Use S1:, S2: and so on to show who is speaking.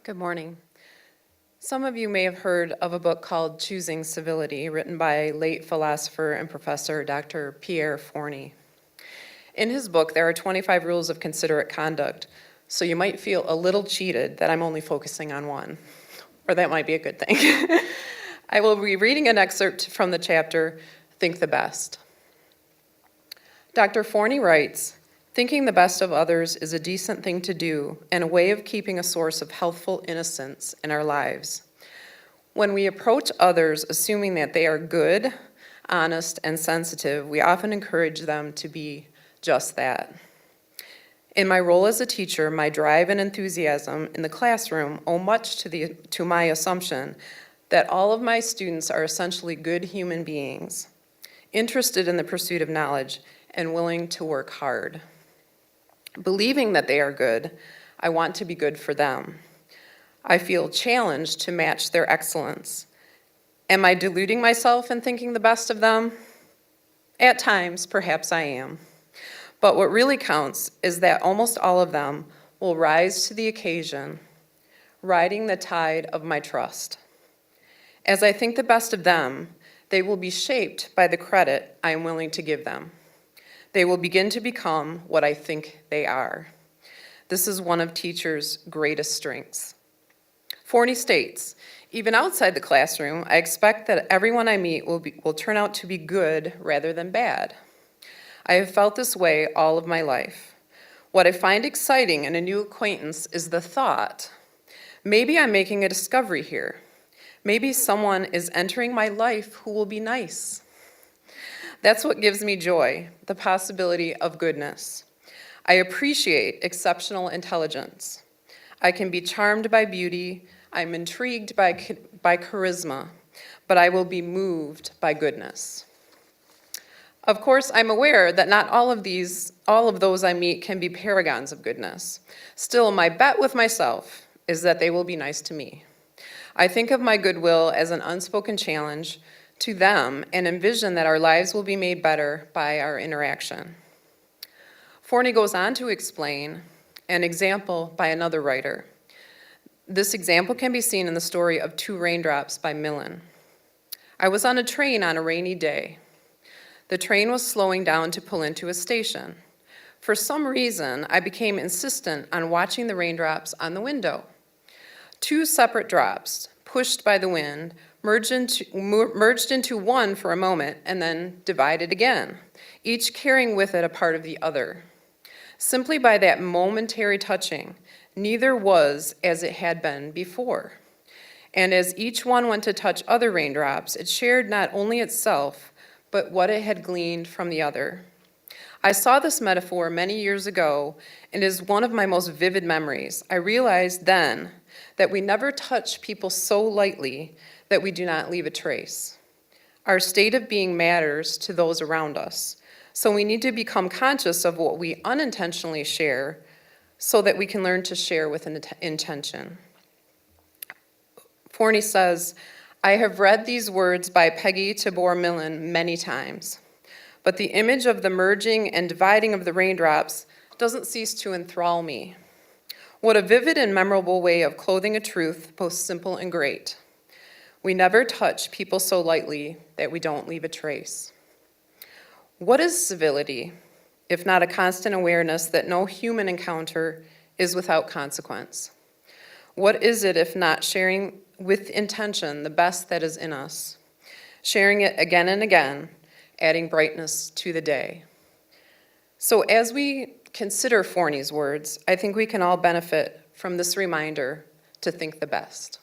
S1: Good morning. Some of you may have heard of a book called Choosing Civility, written by late philosopher and professor Dr. Pier Forni. In his book, there are 25 rules of considerate conduct, so you might feel a little cheated that I'm only focusing on one, or that might be a good thing. I will be reading an excerpt from the chapter, Think the Best. Dr. Forni writes, "Thinking the best of others is a decent thing to do and a way of keeping a source of healthful innocence in our lives. When we approach others assuming that they are good, honest, and sensitive, we often encourage them to be just that. In my role as a teacher, my drive and enthusiasm in the classroom owe much to my assumption that all of my students are essentially good human beings, interested in the pursuit of knowledge and willing to work hard. Believing that they are good, I want to be good for them. I feel challenged to match their excellence. Am I deluding myself in thinking the best of them? At times, perhaps I am. But what really counts is that almost all of them will rise to the occasion, riding the tide of my trust. As I think the best of them, they will be shaped by the credit I am willing to give them. They will begin to become what I think they are. This is one of teachers' greatest strengths." Forni states, "Even outside the classroom, I expect that everyone I meet will turn out to be good rather than bad. I have felt this way all of my life. What I find exciting in a new acquaintance is the thought, maybe I'm making a discovery here. Maybe someone is entering my life who will be nice. That's what gives me joy, the possibility of goodness. I appreciate exceptional intelligence. I can be charmed by beauty. I'm intrigued by charisma, but I will be moved by goodness. Of course, I'm aware that not all of those I meet can be paragons of goodness. Still, my bet with myself is that they will be nice to me. I think of my goodwill as an unspoken challenge to them and envision that our lives will be made better by our interaction." Forni goes on to explain an example by another writer. This example can be seen in the story of Two Raindrops by Millen. "I was on a train on a rainy day. The train was slowing down to pull into a station. For some reason, I became insistent on watching the raindrops on the window. Two separate drops, pushed by the wind, merged into one for a moment and then divided again, each carrying with it a part of the other. Simply by that momentary touching, neither was as it had been before. And as each one went to touch other raindrops, it shared not only itself, but what it had gleaned from the other. I saw this metaphor many years ago and is one of my most vivid memories. I realized then that we never touch people so lightly that we do not leave a trace. Our state of being matters to those around us, so we need to become conscious of what we unintentionally share so that we can learn to share with an intention." Forni says, "I have read these words by Peggy Tabor Millen many times, but the image of the merging and dividing of the raindrops doesn't cease to enthrall me. What a vivid and memorable way of clothing a truth, both simple and great. We never touch people so lightly that we don't leave a trace." What is civility, if not a constant awareness that no human encounter is without consequence? What is it if not sharing with intention the best that is in us, sharing it again and again, adding brightness to the day? So as we consider Forni's words, I think we can all benefit from this reminder to think the best.